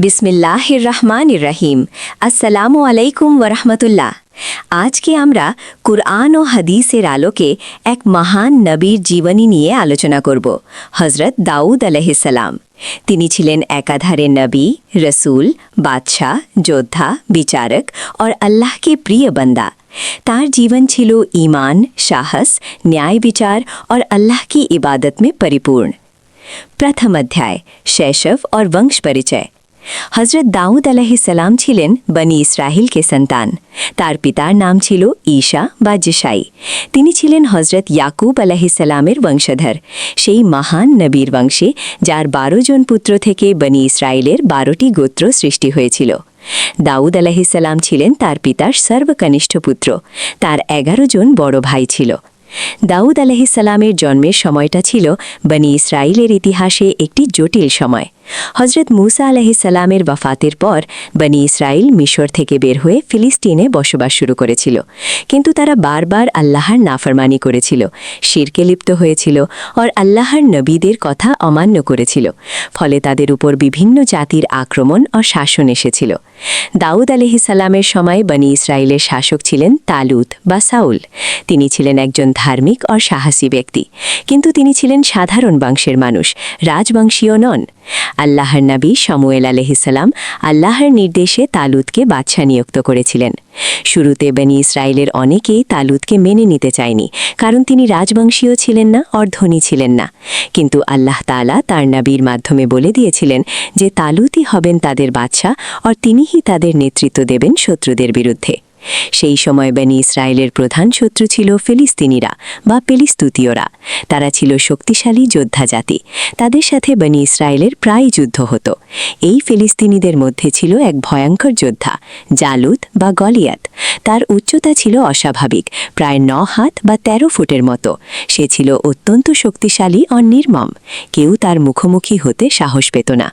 বিসমিল্লাহির রহমানির রহিম। আসসালামু আলাইকুম ওরহমতুল্লাহ। আজকে আমরা কুরআন ও হাদিসের আলোকে এক মহান নবীর জীবনী নিয়ে আলোচনা করব, হজরত দাউদ আলাইহিসসালাম। তিনি ছিলেন একাধারে নবী, রসুল, বাদশাহ, যোদ্ধা, বিচারক और अल्लाह के प्रिय बंदा। तार जीवन छिलो ईमान, साहस, न्याय विचार और अल्लाह की इबादत में परिपूर्ण। प्रथम अध्याय शैशव और वंश परिचय। हजरत दाऊद अलैहिस्सलाम छिलेन बनी इस्राइल के सन्तान। तार पितार नाम छिलो ईशा बा जिशाई। तिनी छिलेन हजरत याकूब अलैहिस्सलामेर वंशधर, सेई महान नबीर वंशे जार 12 जन पुत्र थेके बनी इस्राइलेर 12टी गोत्र सृष्टि हयेछिलो। दाऊद अलैहिस्सलाम छिलेन तार पितार सर्वकनिष्ठ पुत्र। तार 11 जन बड़ भाई छिलो। दाऊद अलैहिस्सलामेर जन्मेर समयटा छिलो बनी इस्राइलेर इतिहासे एकटी जटिल समय। हजरत मूसा अलैहिस्सलामेर वफातेर पर बनी इस्राइल मिशर थेके बेर हये फिलिस्तिने बसबास शुरू करेछिलो, किन्तु तारा बारबार आल्लाहर नाफरमानी करेछिलो, शिरके लिप्त हयेछिलो और आल्लाहर नबीदेर कथा अमान्य करेछिलो। फले तादेर उपर विभिन्न जातिर आक्रमण और शासन एसेछिलो। दाऊद अलैहिस्सलामेर समय बनी इस्राइलेर शासक छिलेन तालुत बा साउल। तिनी छिलेन एकजन धार्मिक और साहसी व्यक्ति, किन्तु तिनी छिलेन साधारण वंशेर मानुष, राजवंशीय नन। আল্লাহর নবী শামুয়েল আলাইহিসসালাম আল্লাহর নির্দেশে তালুতকে বাদশা নিযুক্ত করেছিলেন। শুরুতে বনি ইসরায়েলের অনেকেই তালুতকে মেনে নিতে চায়নি, কারণ তিনি রাজবংশীয় ছিলেন না আর ধনী ছিলেন না। কিন্তু আল্লাহ তাআলা তার নবীর মাধ্যমে বলে দিয়েছিলেন যে তালুতই হবেন তাদের বাদশা আর তিনিই তাদের নেতৃত্ব দেবেন শত্রুদের বিরুদ্ধে। সেই সময় বনি ইসরায়েলের প্রধান শত্রু ছিল ফিলিস্তিনিরা বা পেলিস্তুতীয়রা। তারা ছিল শক্তিশালী যোদ্ধা জাতি। তাদের সাথে বনি ইসরায়েলের প্রায় যুদ্ধ হতো। এই ফিলিস্তিনিদের মধ্যে ছিল এক ভয়ঙ্কর যোদ্ধা, জালুত বা গলিয়াত। তার উচ্চতা ছিল অস্বাভাবিক, প্রায় 9 হাত বা 13 ফুটের মতো। সে ছিল অত্যন্ত শক্তিশালী ও নির্মম। কেউ তার মুখোমুখি হতে সাহস পেত না।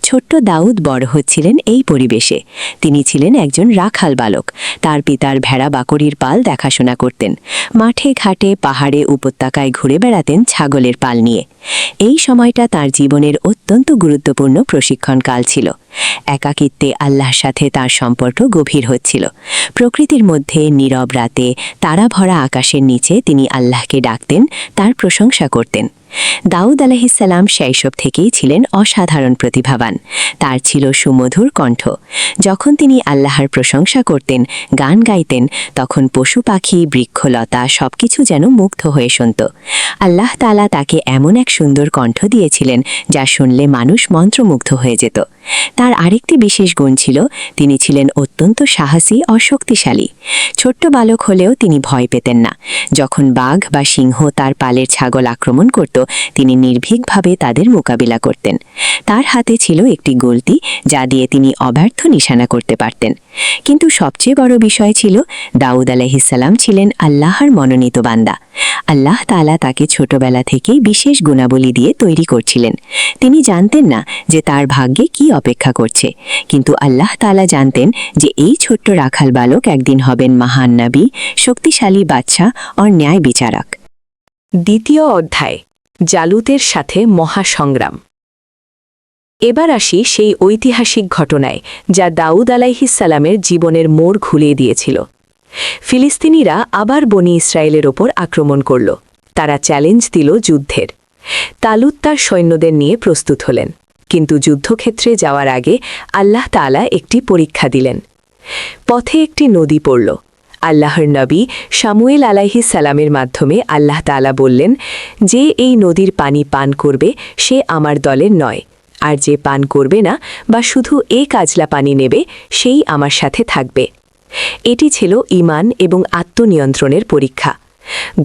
ছোট্ট দাউদ বড় হচ্ছিলেন এই পরিবেশে। তিনি ছিলেন একজন রাখাল বালক। তার পিতার ভেড়া বাকরির পাল দেখাশোনা করতেন। মাঠে ঘাটে পাহাড়ে উপত্যকায় ঘুরে বেড়াতেন ছাগলের পাল নিয়ে। এই সময়টা তার জীবনের অত্যন্ত গুরুত্বপূর্ণ প্রশিক্ষণকাল ছিল। একাকিত্বে আল্লাহর সাথে তার সম্পর্ক গভীর হচ্ছিল। প্রকৃতির মধ্যে নীরব রাতে তারা ভরা আকাশের নিচে তিনি আল্লাহকে ডাকতেন, তার প্রশংসা করতেন। দাউদ আলাইহিসসালাম শৈশব থেকেই ছিলেন অসাধারণ প্রতিভাবান। তার ছিল সুমধুর কণ্ঠ। যখন তিনি আল্লাহর প্রশংসা করতেন, গান গাইতেন, তখন পশু পাখি, বৃক্ষলতা সবকিছু যেন মুগ্ধ হয়ে শুনত। আল্লাহ তাআলা তাকে এমন এক সুন্দর কণ্ঠ দিয়েছিলেন যা শুনলে মানুষ মন্ত্রমুগ্ধ হয়ে যেত। তার আরেকটি বিশেষ গুণ ছিল, তিনি ছিলেন অত্যন্ত সাহসী ও শক্তিশালী। ছোট্ট বালক হলেও তিনি ভয় পেতেন না। যখন বাঘ বা সিংহ তার পালের ছাগল আক্রমণ করত, তিনি নির্ভীকভাবে তাদের মোকাবিলা করতেন। তার হাতে ছিল একটি গলতি, যা দিয়ে তিনি অব্যর্থ নিশানা করতে পারতেন। কিন্তু সবচেয়ে বড় বিষয় ছিল, দাউদ আলাইহিসসালাম ছিলেন আল্লাহর মনোনীত বান্দা। আল্লাহ তাআলা তাকে ছোটবেলা থেকেই বিশেষ গুণাবলী দিয়ে তৈরি করছিলেন। তিনি জানতেন না যে তার ভাগ্যে কি অপেক্ষা করছে, কিন্তু আল্লাহ তাআলা জানতেন যে এই ছোট্ট রাখাল বালক একদিন হবেন মহান নবী, শক্তিশালী বাদশাহ ও ন্যায় বিচারক। দ্বিতীয় অধ্যায় জালুতের সাথে মহাসংগ্রাম। এবার আসি সেই ঐতিহাসিক ঘটনায় যা দাউদ আলাইহিসসালামের জীবনের মোড় ঘুরিয়ে দিয়েছিল। ফিলিস্তিনিরা আবার বনি ইসরায়েলের ওপর আক্রমণ করল। তারা চ্যালেঞ্জ দিল যুদ্ধের। তালুত তার সৈন্যদের নিয়ে প্রস্তুত হলেন, কিন্তু যুদ্ধক্ষেত্রে যাওয়ার আগে আল্লাহ তাআলা একটি পরীক্ষা দিলেন। পথে একটি নদী পড়ল। আল্লাহর নবী শামুয়েল আলাইহিসসালামের মাধ্যমে আল্লাহ তাআলা বললেন যে এই নদীর পানি পান করবে সে আমার দলের নয়, আর যে পান করবে না বা শুধু কাজলা পানি নেবে সেই আমার সাথে থাকবে। এটি ছিল ঈমান এবং আত্মনিয়ন্ত্রণের পরীক্ষা।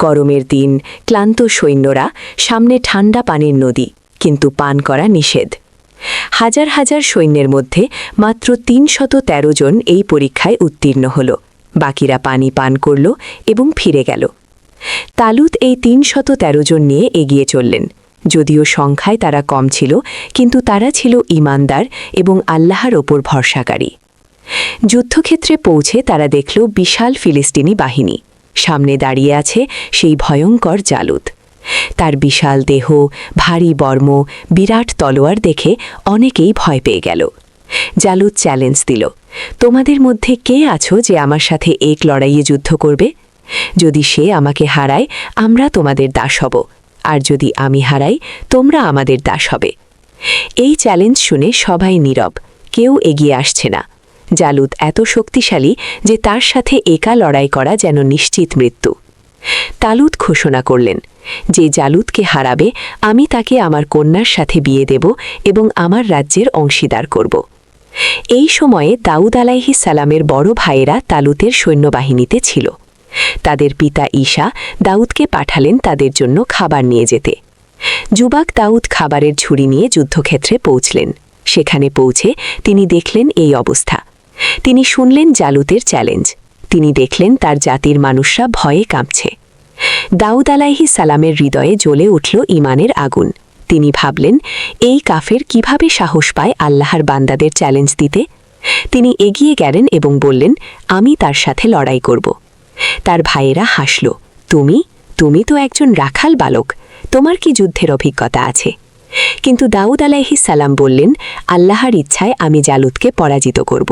গরমের দিন, ক্লান্ত সৈন্যরা, সামনে ঠান্ডা পানির নদী, কিন্তু পান করা নিষেধ। হাজার হাজার সৈন্যের মধ্যে মাত্র 313 জন এই পরীক্ষায় উত্তীর্ণ হল। বাকিরা পানি পান করল এবং ফিরে গেল। তালুত এই 313 জন নিয়ে এগিয়ে চললেন। যদিও সংখ্যায় তারা কম ছিল, কিন্তু তারা ছিল ঈমানদার এবং আল্লাহর ওপর ভরসাকারী। যুদ্ধক্ষেত্রে পৌঁছে তারা দেখল বিশাল ফিলিস্তিনি বাহিনী। সামনে দাঁড়িয়ে আছে সেই ভয়ঙ্কর জালুত। তার বিশাল দেহ, ভারী বর্ম, বিরাট তলোয়ার দেখে অনেকেই ভয় পেয়ে গেল। জালুত চ্যালেঞ্জ দিল, তোমাদের মধ্যে কে আছো যে আমার সাথে এক লড়াইয়ে যুদ্ধ করবে? যদি সে আমাকে হারায়, আমরা তোমাদের দাস হব, আর যদি আমি হারাই, তোমরা আমাদের দাস হবে। এই চ্যালেঞ্জ শুনে সবাই নীরব, কেউ এগিয়ে আসছে না। জালুত এত শক্তিশালী যে তার সাথে একা লড়াই করা যেন নিশ্চিত মৃত্যু। তালুত ঘোষণা করলেন, যে জালুতকে হারাবে আমি তাকে আমার কন্যার সাথে বিয়ে দেব এবং আমার রাজ্যের অংশীদার করব। এই সময়ে দাউদ আলাইহিস সালামের বড় ভাইয়েরা তালুতের সৈন্যবাহিনীতে ছিল। তাদের পিতা ঈশা দাউদকে পাঠালেন তাদের জন্য খাবার নিয়ে যেতে। যুবক দাউদ খাবারের ঝুড়ি নিয়ে যুদ্ধক্ষেত্রে পৌঁছলেন। সেখানে পৌঁছে তিনি দেখলেন এই অবস্থা। তিনি শুনলেন জালুতের চ্যালেঞ্জ। তিনি দেখলেন তার জাতির মানুষরা ভয়ে কাঁপছে। দাউদ আলাইহিস সালামের হৃদয়ে জ্বলে উঠল ঈমানের আগুন। তিনি ভাবলেন, এই কাফের কিভাবে সাহস পায় আল্লাহর বান্দাদের চ্যালেঞ্জ দিতে? তিনি এগিয়ে গেলেন এবং বললেন, আমি তার সাথে লড়াই করব। তার ভাইয়েরা হাসল, তুমি তো একজন রাখাল বালক, তোমার কি যুদ্ধের অভিজ্ঞতা আছে? কিন্তু দাউদ আলাইহিস সালাম বললেন, আল্লাহর ইচ্ছায় আমি জালুতকে পরাজিত করব।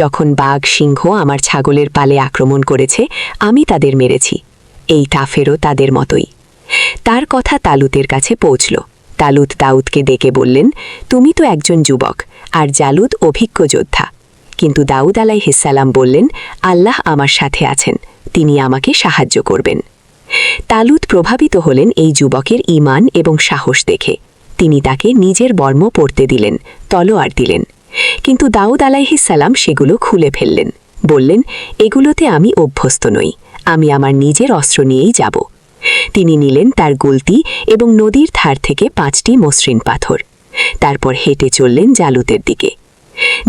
যখন বাঘ সিংহ আমার ছাগলের পালে আক্রমণ করেছে, আমি তাদের মেরেছি। এই কাফেরও তাদের মতোই। তার কথা তালুতের কাছে পৌঁছল। তালুত দাউদকে ডেকে বললেন, তুমি তো একজন যুবক, আর জালুত অভিজ্ঞ যোদ্ধা। কিন্তু দাউদ আলাইহিস সালাম বললেন, আল্লাহ আমার সাথে আছেন, তিনি আমাকে সাহায্য করবেন। তালুত প্রভাবিত হলেন এই যুবকের ঈমান এবং সাহস দেখে। তিনি তাকে নিজের বর্ম পরতে দিলেন, তলোয়ার দিলেন। কিন্তু দাউদ আলাইহিস সালাম সেগুলো খুলে ফেললেন। বললেন, এগুলোতে আমি অভ্যস্ত নই, আমি আমার নিজের অস্ত্র নিয়েই যাব। তিনি নিলেন তার গুলতি এবং নদীর ধার থেকে 5টি মসৃণ পাথর। তারপর হেঁটে চললেন জালুতের দিকে।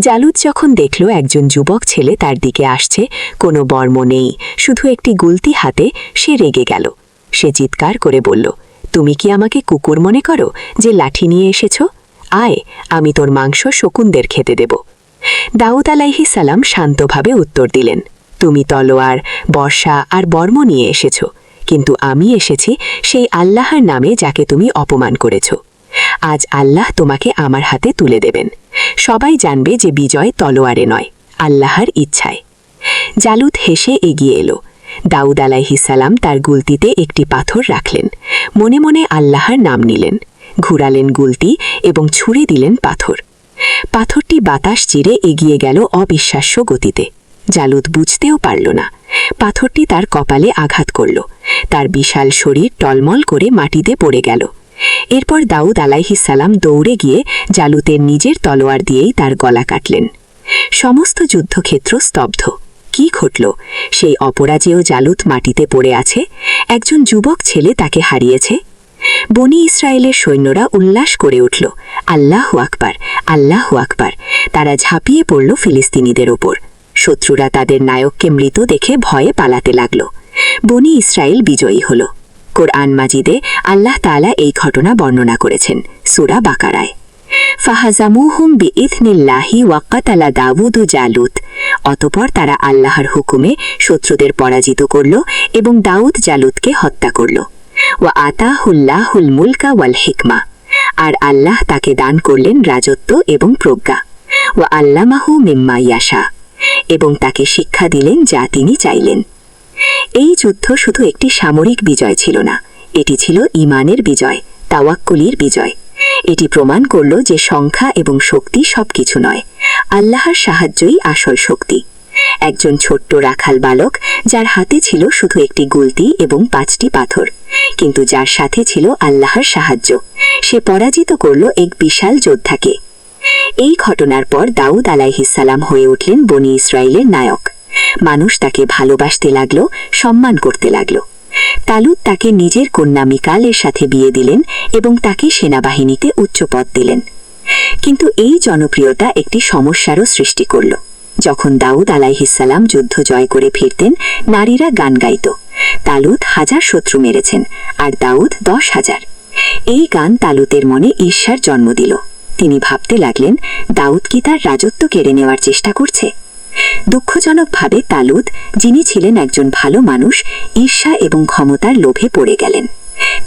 জালুত যখন দেখল একজন যুবক ছেলে তার দিকে আসছে, কোনো বর্ম নেই, শুধু একটি গুলতি হাতে, সে রেগে গেল। সে চিৎকার করে বলল, তুমি কি আমাকে কুকুর মনে করো যে লাঠি নিয়ে এসেছ? আয়, আমি তোর মাংস শকুনদের খেতে দেব। দাউদ আলাইহিস সালাম শান্তভাবে উত্তর দিলেন, তুমি তলোয়ার, বর্ষা আর বর্ম নিয়ে এসেছ, কিন্তু আমি এসেছি সেই আল্লাহর নামে যাকে তুমি অপমান করেছ। আজ আল্লাহ তোমাকে আমার হাতে তুলে দেবেন। সবাই জানবে যে বিজয় তলোয়ারে নয়, আল্লাহর ইচ্ছায়। জালুত হেসে এগিয়ে এলো। দাউদ আলাইহিস সালাম তার গুলতিতে একটি পাথর রাখলেন, মনে মনে আল্লাহর নাম নিলেন, ঘুরালেন গুলতি এবং ছুঁড়ে দিলেন পাথর। পাথরটি বাতাস চিরে এগিয়ে গেল অবিশ্বাস্য গতিতে। জালুত বুঝতেও পারল না। পাথরটি তার কপালে আঘাত করল। তার বিশাল শরীর টলমল করে মাটিতে পড়ে গেল। এরপর দাউদ আলাইহিস সালাম দৌড়ে গিয়ে জালুতের নিজের তলোয়ার দিয়েই তার গলা কাটলেন। সমস্ত যুদ্ধক্ষেত্র স্তব্ধ। কি ঘটল? সেই অপরাজেয় জালুত মাটিতে পড়ে আছে। একজন যুবক ছেলে তাকে হারিয়েছে। বনি ইসরায়েলের সৈন্যরা উল্লাস করে উঠল, আল্লাহু আকবার, আল্লাহু আকবার। তারা ঝাঁপিয়ে পড়ল ফিলিস্তিনিদের ওপর। শত্রুরা তাদের নায়ককে মৃত দেখে ভয়ে পালাতে লাগল। বনি ইসরায়েল বিজয়ী হল। কোরআন মাজিদে আল্লাহ তাআলা এই ঘটনা বর্ণনা করেছেন সূরা বাকারায়। ফাহাজামুহুম বিইথনিল্লাহি ওয়াকাতালা দাউদু জালুত। অতঃপর তারা আল্লাহর হুকুমে শত্রুদের পরাজিত করল এবং দাউদ জালুতকে হত্যা করল। ওয়া আতাহুল্লাহুল মুলকা ওয়াল হিকমা। আর আল্লাহ তাকে দান করলেন রাজত্ব এবং প্রজ্ঞা। ওয়া আল্লামাহু মিম্মা ইয়াশা। এবং তাকে শিক্ষা দিলেন যা তিনি চাইলেন। এই যুদ্ধ শুধু একটি সামরিক বিজয় ছিল না, এটি ছিল ঈমানের বিজয়, তাওয়াক্কুলির বিজয়। এটি প্রমাণ করল যে সংখ্যা এবং শক্তি সবকিছু নয়, আল্লাহর সাহায্যই আসল শক্তি। একজন ছোট্ট রাখাল বালক, যার হাতে ছিল শুধু একটি গুলতি এবং 5টি পাথর, কিন্তু যার সাথে ছিল আল্লাহর সাহায্য, সে পরাজিত করল এক বিশাল যোদ্ধাকে। এই ঘটনার পর দাউদ আলাইহিস সালাম হয়ে উঠলেন বনি ইসরায়েলের নায়ক। মানুষ তাকে ভালোবাসতে লাগল, সম্মান করতে লাগল। তালুত তাকে নিজের কন্যা মিকালের সাথে বিয়ে দিলেন এবং তাকে সেনাবাহিনীতে উচ্চ পদ দিলেন। কিন্তু এই জনপ্রিয়তা একটি সমস্যারও সৃষ্টি করল। যখন দাউদ আলাইহিস সালাম যুদ্ধ জয় করে ফিরতেন, নারীরা গান গাইত, তালুত 1000 শত্রু মেরেছেন আর দাউদ 10,000। এই গান তালুতের মনে ঈর্ষার জন্ম দিল। তিনি ভাবতে লাগলেন, দাউদ কি তার রাজত্ব কেড়ে নেওয়ার চেষ্টা করছে? দুঃখজনকভাবে তালুত, যিনি ছিলেন একজন ভালো মানুষ, ঈর্ষা এবং ক্ষমতার লোভে পড়ে গেলেন।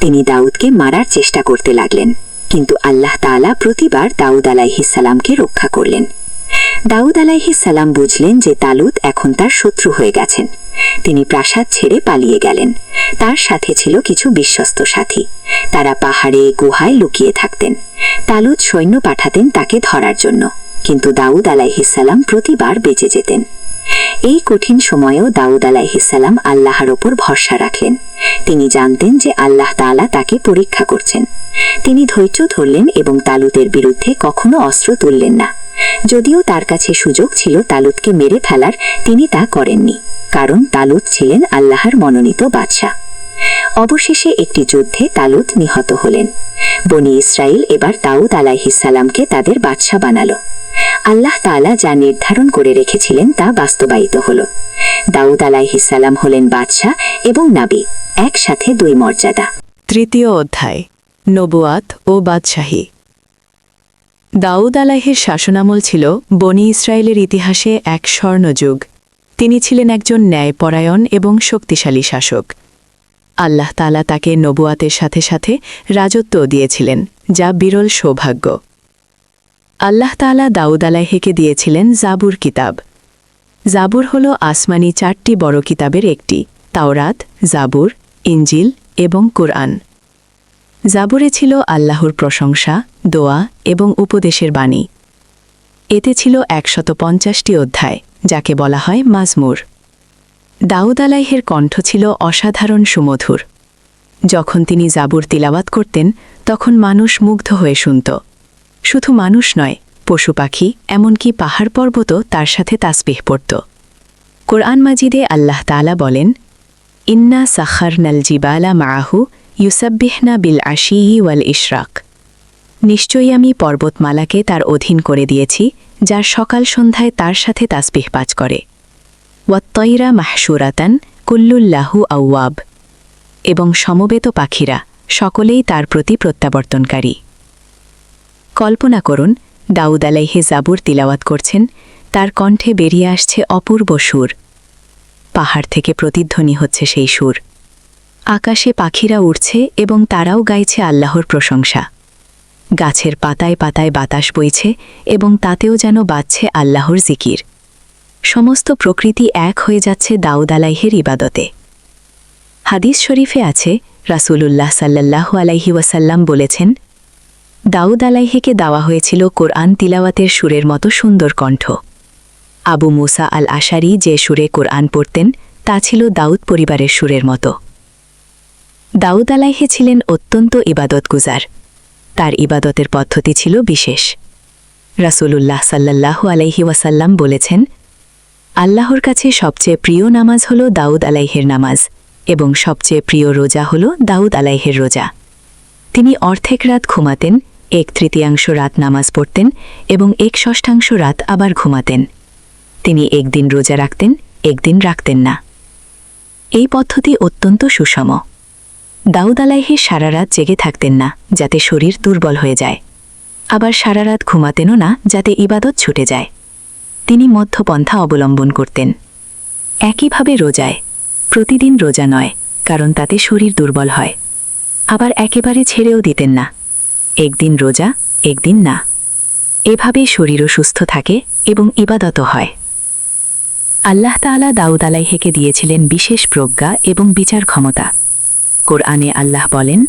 তিনি দাউদকে মারার চেষ্টা করতে লাগলেন। কিন্তু আল্লাহ তাআলা প্রতিবার দাউদ আলাইহিস সালামকে রক্ষা করলেন। দাউদ আলাইহিস সালাম বুঝলেন যে তালুত এখন তার শত্রু হয়ে গেছেন। তিনি প্রাসাদ ছেড়ে পালিয়ে গেলেন। তার সাথে ছিল কিছু বিশ্বস্ত সাথী। তারা পাহাড়ে গুহায় লুকিয়ে থাকতেন। তালুত সৈন্য পাঠাতেন তাকে ধরার জন্য, কিন্তু দাউদ আলাইহিস সালাম প্রতিবার বেঁচে যেতেন। এই কঠিন সময়েও দাউদ আলাইহিস সালাম আল্লাহর ওপর ভরসা রাখলেন। তিনি জানতেন যে আল্লাহ তাআলা তাকে পরীক্ষা করছেন। তিনি ধৈর্য ধরলেন এবং তালুতের বিরুদ্ধে কখনো অস্ত্র তুললেন না। যদিও তার কাছে সুযোগ ছিল তালুতকে মেরে ফেলার, তিনি তা করেননি, কারণ তালুত ছিলেন আল্লাহর মনোনীত বাদশা। অবশেষে একটি যুদ্ধে তালুত নিহত হলেন। বনি ইসরাইল এবার দাউদ আলাইহিস সালামকে তাদের বাদশা বানালো। আল্লাহ তাআলা যা নির্ধারণ করে রেখেছিলেন তা বাস্তবায়িত হল। দাউদ আলাইহিস সালাম হলেন বাদশা এবং নবী, একসাথে দুই মর্যাদা। তৃতীয় অধ্যায়, নবুয়াত ও বাদশাহী। দাউদ আলাইহির শাসনামল ছিল বনি ইসরায়েলের ইতিহাসে এক স্বর্ণযুগ। তিনি ছিলেন একজন ন্যায়পরায়ণ এবং শক্তিশালী শাসক। আল্লাহ তাআলা তাকে নবুয়াতের সাথে সাথে রাজত্বও দিয়েছিলেন, যা বিরল সৌভাগ্য। আল্লাহ তাআলা দাউদ আলাইহিকে দিয়েছিলেন জাবুর কিতাব। জাবুর হল আসমানি 4টি বড় কিতাবের একটি, তাওরাত, জাবুর, ইঞ্জিল এবং কুরআন। জাবুরে ছিল আল্লাহর প্রশংসা, দোয়া এবং উপদেশের বাণী। এতে ছিল 150টি অধ্যায়, যাকে বলা হয় মাজমুর। দাউদ আলাইহির কণ্ঠ ছিল অসাধারণ সুমধুর। যখন তিনি জাবুর তিলাওয়াত করতেন, তখন মানুষ মুগ্ধ হয়ে শুনত। শুধু মানুষ নয়, পশু পাখি, এমনকি পাহাড় পর্বতও তার সাথে তাসবিহ পড়ত। কোরআন মাজিদে আল্লাহ তাআলা বলেন, ইন্না সাখারনাল জিবালা মাআহু ইউসাব্বিহনা বিল আশিয়ি ওয়াল ইশরাক। নিশ্চয়ই আমি পর্বতমালাকে তার অধীন করে দিয়েছি, যার সকাল সন্ধ্যায় তার সাথে তাসবিহ পাঠ করে। ওয়াত্তয়রা মাহশুরাতান কুল্লুল্লাহু আওয়াব। এবং সমবেত পাখিরা সকলেই তার প্রতি প্রত্যাবর্তনকারী। কল্পনা করুন, দাউদ আলাইহি জাবুর তিলাওয়াত করছেন, তার কণ্ঠে বেরিয়ে আসছে অপূর্ব সুর। পাহাড় থেকে প্রতিধ্বনি হচ্ছে সেই সুর। আকাশে পাখিরা উড়ছে এবং তারাও গাইছে আল্লাহর প্রশংসা। গাছের পাতায় পাতায় বাতাস বইছে এবং তাতেও যেন বাজছে আল্লাহর জিকির। সমস্ত প্রকৃতি এক হয়ে যাচ্ছে দাউদ আলাইহির ইবাদতে। হাদিস শরীফে আছে, রাসূলুল্লাহ সাল্লাল্লাহু আলাইহি ওয়াসাল্লাম বলেছেন, দাউদ আলাইহিকে দেওয়া হয়েছিল কোরআন তিলাওয়াতের সুরের মতো সুন্দর কণ্ঠ। আবু মুসা আল আশারি যে সুরে কোরআন পড়তেন, তা ছিল দাউদ পরিবারের সুরের মতো। দাউদ আলাইহি ছিলেন অত্যন্ত ইবাদতগুজার। তার ইবাদতের পদ্ধতি ছিল বিশেষ। রাসূলুল্লাহ সাল্লাল্লাহু আলাইহি ওয়াসাল্লাম বলেছেন, আল্লাহর কাছে সবচেয়ে প্রিয় নামাজ হল দাউদ আলাইহির নামাজ, এবং সবচেয়ে প্রিয় রোজা হল দাউদ আলাইহির রোজা। তিনি অর্ধেক রাত ঘুমাতেন, 1/3 রাত নামাজ পড়তেন এবং 1/6 রাত আবার ঘুমাতেন। তিনি একদিন রোজা রাখতেন, একদিন রাখতেন না। এই পদ্ধতি অত্যন্ত সুষম। দাউদ আলাইহি সারা রাত জেগে থাকতেন না, যাতে শরীর দুর্বল হয়ে যায়। আবার সারা রাত ঘুমাতেনও না, যাতে ইবাদত ছুটে যায়। তিনি মধ্যপন্থা অবলম্বন করতেন। একইভাবে রোজায়, প্রতিদিন রোজা নয়, কারণ তাতে শরীর দুর্বল হয়। আবার একেবারে ছেড়েও দিতেন না, একদিন রোজা, একদিন না। এভাবেই শরীরও সুস্থ থাকে এবং ইবাদতও হয়। আল্লাহ তাআলা দাউদ আলাইহিকে দিয়েছিলেন বিশেষ প্রজ্ঞা এবং বিচার ক্ষমতা। কোরআনে আল্লাহ বলেন,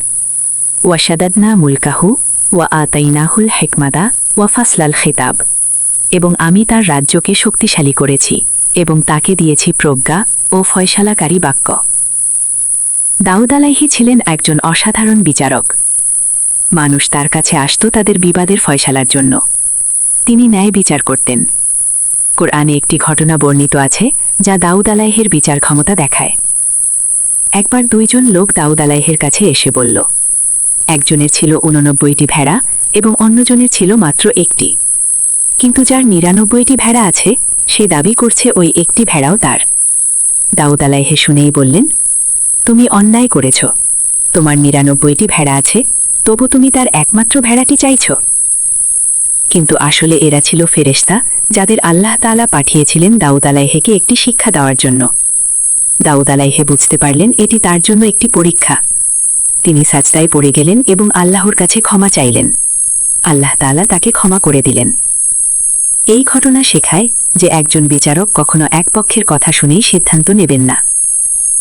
ওয়াশাদাদনা মুলকাহু ওয়া আতাইনাহুল হিকমাতা ওয়া ফাসলাল খিতাব। এবং আমি তার রাজ্যকে শক্তিশালী করেছি এবং তাকে দিয়েছি প্রজ্ঞা ও ফয়সালাকারী বাক্য। দাউদ আলাইহি ছিলেন একজন অসাধারণ বিচারক। মানুষ তার কাছে আসত তাদের বিবাদের ফয়সালার জন্য। তিনি ন্যায় বিচার করতেন। কোরআনে একটি ঘটনা বর্ণিত আছে, যা দাউদ আলাইহির বিচার ক্ষমতা দেখায়। একবার 2 জন লোক দাউদ আলাইহির কাছে এসে বলল, একজনের ছিল 89টি ভেড়া এবং অন্যজনের ছিল মাত্র 1টি। কিন্তু যার 99টি ভেড়া আছে, সে দাবি করছে ওই একটি ভেড়াও তার। দাউদ আলাইহি শুনেই বললেন, তুমি অন্যায় করেছ। তোমার 99টি ভেড়া আছে, তবু তুমি তার একমাত্র ভেড়াটি চাইছ। কিন্তু আসলে এরা ছিল ফেরেশতা, যাদের আল্লাহ তাআলা পাঠিয়েছিলেন দাউদ আলাইহিকে একটি শিক্ষা দেওয়ার জন্য। দাউদ আলাইহি বুঝতে পারলেন এটি তার জন্য একটি পরীক্ষা। তিনি সাজদায় পড়ে গেলেন এবং আল্লাহর কাছে ক্ষমা চাইলেন। আল্লাহ তাআলা তাকে ক্ষমা করে দিলেন। এই ঘটনা শেখায় যে একজন বিচারক কখনো এক পক্ষের কথা শুনেই সিদ্ধান্ত নেবেন না।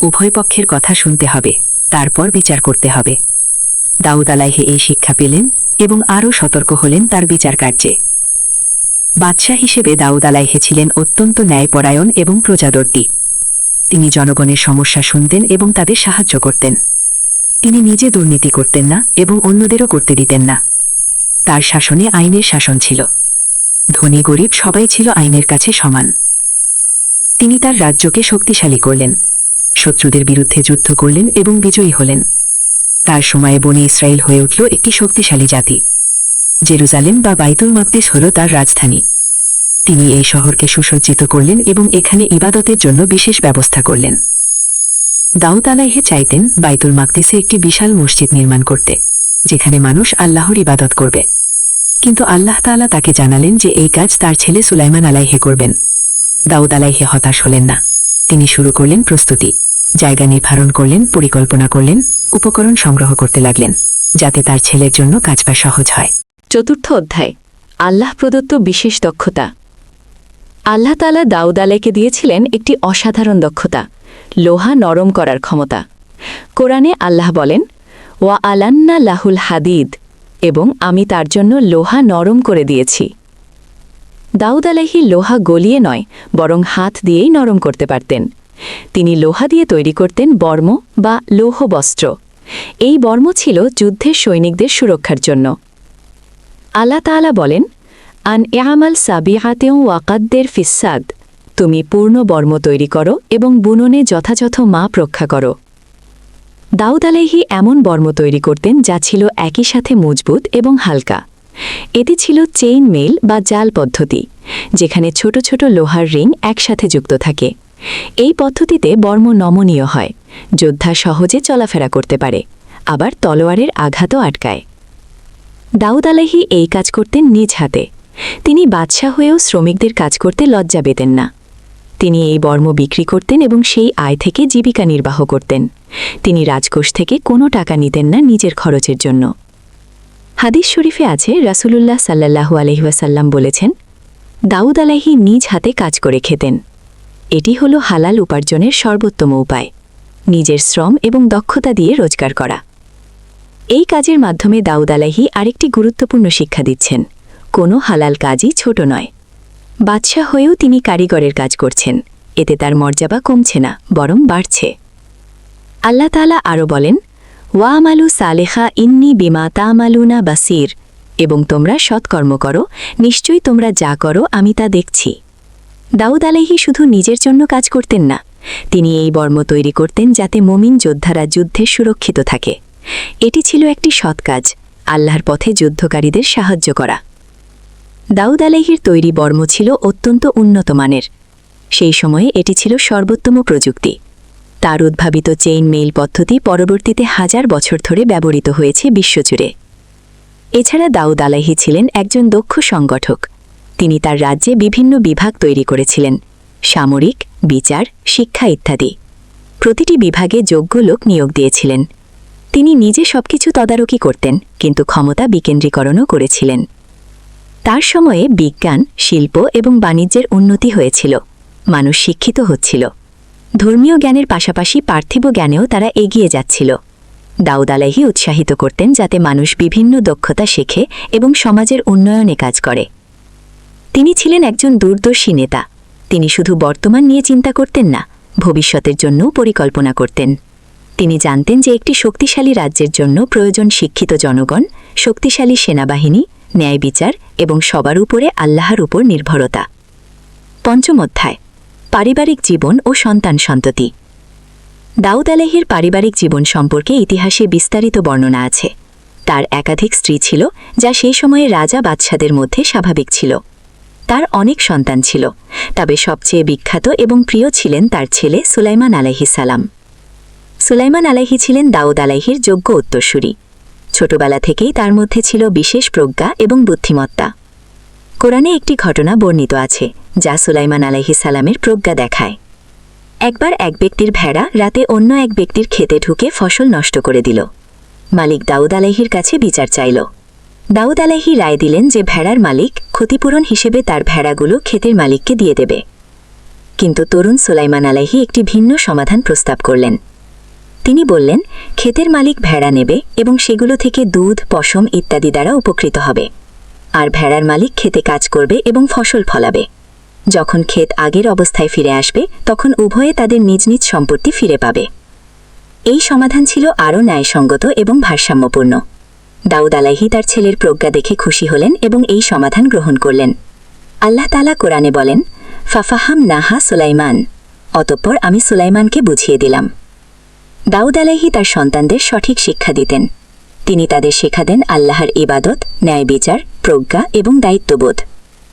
উভয় পক্ষের কথা শুনতে হবে, তারপর বিচার করতে হবে। দাউদ আলাইহি এই শিক্ষা পেলেন এবং আরও সতর্ক হলেন তার বিচার কার্যে। বাদশাহ হিসেবে দাউদ আলাইহি ছিলেন অত্যন্ত ন্যায়পরায়ণ এবং প্রজাদর্দী। তিনি জনগণের সমস্যা শুনতেন এবং তাদের সাহায্য করতেন। তিনি নিজে দুর্নীতি করতেন না এবং অন্যদেরও করতে দিতেন না। তার শাসনে আইনের শাসন ছিল। ধনী গরিব সবাই ছিল আইনের কাছে সমান। তিনি তার রাজ্যকে শক্তিশালী করলেন, শত্রুদের বিরুদ্ধে যুদ্ধ করলেন এবং বিজয়ী হলেন। তার সময়ে বনি ইসরায়েল হয়ে উঠল একটি শক্তিশালী জাতি। জেরুজালেম বা বাইতুল মাকদিস হল তার রাজধানী। তিনি এই শহরকে সুসজ্জিত করলেন এবং এখানে ইবাদতের জন্য বিশেষ ব্যবস্থা করলেন। দাউদ আলাইহি চাইতেন বাইতুল মাকদিসে একটি বিশাল মসজিদ নির্মাণ করতে, যেখানে মানুষ আল্লাহর ইবাদত করবে। কিন্তু আল্লাহ তাআলা তাকে জানালেন যে এই কাজ তার ছেলে সুলাইমান আলাইহি করবেন। দাউদ আলাইহি হতাশ হলেন না। তিনি শুরু করলেন প্রস্তুতি, জায়গা নির্ধারণ করলেন, পরিকল্পনা করলেন, উপকরণ সংগ্রহ করতে লাগলেন, যাতে তার ছেলের জন্য কাজটা সহজ হয়। চতুর্থ অধ্যায়, আল্লাহ প্রদত্ত বিশেষ দক্ষতা। আল্লাহ তাআলা দাউদ আলাইহিকে দিয়েছিলেন একটি অসাধারণ দক্ষতা, লোহা নরম করার ক্ষমতা। কোরআনে আল্লাহ বলেন, ওয়া আলান্না লাহুল হাদিদ, এবং আমি তার জন্য লোহা নরম করে দিয়েছি। দাউদ আলাইহি লোহা গলিয়ে নয়, বরং হাত দিয়েই নরম করতে পারতেন। তিনি লোহা দিয়ে তৈরি করতেন বর্ম বা লৌহ বস্ত্র। এই বর্ম ছিল যুদ্ধের সৈনিকদের সুরক্ষার জন্য। আল্লাহ তাআলা বলেন, আন ইয়ামাল সাবিহাতেও ওয়াকাদ্দের ফিসাদ, তুমি পূর্ণ বর্ম তৈরি করো এবং বুননে যথাযথ মাপ রক্ষা করো। দাউদ আলাইহি এমন বর্ম তৈরি করতেন যা ছিল একই সাথে মজবুত এবং হালকা। এটি ছিল চেইন মেল বা জাল পদ্ধতি, যেখানে ছোট ছোট লোহার রিং একসাথে যুক্ত থাকে। এই পদ্ধতিতে বর্ম নমনীয় হয়, যোদ্ধা সহজে চলাফেরা করতে পারে, আবার তলোয়ারের আঘাতও আটকায়। দাউদ আলাইহি এই কাজ করতেন নিজ হাতে। তিনি বাদশাহ হয়েও শ্রমিকদের কাজ করতে লজ্জা পেতেন না। তিনি এই বর্ম বিক্রি করতেন এবং সেই আয় থেকে জীবিকা নির্বাহ করতেন। তিনি রাজকোষ থেকে কোনো টাকা নিতেন না নিজের খরচের জন্য। হাদিস শরীফে আছে, রাসূলুল্লাহ সাল্লাল্লাহু আলাইহি ওয়াসাল্লাম বলেছেন, দাউদ আলাইহি নিজ হাতে কাজ করে খেতেন। এটি হল হালাল উপার্জনের সর্বোত্তম উপায়, নিজের শ্রম এবং দক্ষতা দিয়ে রোজগার করা। এই কাজের মাধ্যমে দাউদ আলাইহি আরেকটি গুরুত্বপূর্ণ শিক্ষা দিচ্ছেন, কোনো হালাল কাজই ছোট নয়। বাদশাহ হয়েও তিনি কারিগরের কাজ করছেন, এতে তার মর্যাদা কমছে না, বরং বাড়ছে। আল্লাহ তাআলা আরও বলেন, ওয়া আমালু সালেহা ইন্নি বিমা তা'মালুনা বাসির, এবং তোমরা সৎকর্ম করো, নিশ্চয়ই তোমরা যা করো আমি তা দেখছি। দাউদ আলাইহি শুধু নিজের জন্য কাজ করতেন না, তিনি এই বর্ম তৈরি করতেন যাতে মুমিন যোদ্ধারা যুদ্ধে সুরক্ষিত থাকে। এটি ছিল একটি সৎ কাজ, আল্লাহর পথে যুদ্ধকারীদের সাহায্য করা। দাউদ আলাইহির তৈরি বর্ম ছিল অত্যন্ত উন্নত মানের। সেই সময়ে এটি ছিল সর্বোত্তম প্রযুক্তি। তার উদ্ভাবিত চেইন মেইল পদ্ধতি পরবর্তীতে হাজার বছর ধরে ব্যবহৃত হয়েছে বিশ্বজুড়ে। এছাড়া দাউদ আলাইহি ছিলেন একজন দক্ষ সংগঠক। তিনি তার রাজ্যে বিভিন্ন বিভাগ তৈরি করেছিলেন, সামরিক, বিচার, শিক্ষা ইত্যাদি। প্রতিটি বিভাগে যোগ্য লোক নিয়োগ দিয়েছিলেন। তিনি নিজে সবকিছু তদারকি করতেন, কিন্তু ক্ষমতা বিকেন্দ্রীকরণও করেছিলেন। তার সময়ে বিজ্ঞান, শিল্প এবং বাণিজ্যের উন্নতি হয়েছিল, মানুষ শিক্ষিত হচ্ছিল। ধর্মীয় জ্ঞানের পাশাপাশি পার্থিব জ্ঞানেও তারা এগিয়ে যাচ্ছিল। দাউদ আলাইহি উৎসাহিত করতেন যাতে মানুষ বিভিন্ন দক্ষতা শেখে এবং সমাজের উন্নয়নে কাজ করে। তিনি ছিলেন একজন দূরদর্শী নেতা। তিনি শুধু বর্তমান নিয়ে চিন্তা করতেন না, ভবিষ্যতের জন্যও পরিকল্পনা করতেন। তিনি জানতেন যে একটি শক্তিশালী রাজ্যের জন্য প্রয়োজন শিক্ষিত জনগণ, শক্তিশালী সেনাবাহিনী, ন্যায় বিচার এবং সবার উপরে আল্লাহর উপর নির্ভরতা। পঞ্চম অধ্যায়, পারিবারিক জীবন ও সন্তান সন্ততি। দাউদ আলাইহির পারিবারিক জীবন সম্পর্কে ইতিহাসে বিস্তারিত বর্ণনা আছে। তার একাধিক স্ত্রী ছিল, যা সেই সময়ে রাজা বাদশাদের মধ্যে স্বাভাবিক ছিল। তার অনেক সন্তান ছিল, তবে সবচেয়ে বিখ্যাত এবং প্রিয় ছিলেন তার ছেলে সুলাইমান আলাইহিস সালাম। সুলাইমান আলাইহি ছিলেন দাউদ আলাইহির যোগ্য উত্তরসূরি। ছোটবেলা থেকেই তার মধ্যে ছিল বিশেষ প্রজ্ঞা এবং বুদ্ধিমত্তা। কোরআনে একটি ঘটনা বর্ণিত আছে, যা সুলাইমান আলাইহিস সালামের প্রজ্ঞা দেখায়। একবার এক ব্যক্তির ভেড়া রাতে অন্য এক ব্যক্তির ক্ষেতে ঢুকে ফসল নষ্ট করে দিল। মালিক দাউদ আলাইহির কাছে বিচার চাইল। দাউদ আলাইহি রায় দিলেন যে ভেড়ার মালিক ক্ষতিপূরণ হিসেবে তার ভেড়াগুলো ক্ষেতের মালিককে দিয়ে দেবে। কিন্তু তরুণ সুলাইমান আলাইহি একটি ভিন্ন সমাধান প্রস্তাব করলেন। তিনি বললেন, ক্ষেতের মালিক ভেড়া নেবে এবং সেগুলো থেকে দুধ, পশম ইত্যাদি দ্বারা উপকৃত হবে, আর ভেড়ার মালিক ক্ষেতে কাজ করবে এবং ফসল ফলাবে। যখন ক্ষেত আগের অবস্থায় ফিরে আসবে তখন উভয়ে তাদের নিজ নিজ সম্পত্তি ফিরে পাবে। এই সমাধান ছিল আরও ন্যায়সঙ্গত এবং ভারসাম্যপূর্ণ। দাউদ আলাইহি তার ছেলের প্রজ্ঞা দেখে খুশি হলেন এবং এই সমাধান গ্রহণ করলেন। আল্লাহ তাআলা কোরআনে বলেন, ফাফাহাম নাহা সুলাইমান, অতঃপর আমি সুলাইমানকে বুঝিয়ে দিলাম। দাউদ আলাইহি তার সন্তানদের সঠিক শিক্ষা দিতেন। তিনি তাদের শেখাতেন আল্লাহর ইবাদত, ন্যায় বিচার, প্রজ্ঞা এবং দায়িত্ববোধ।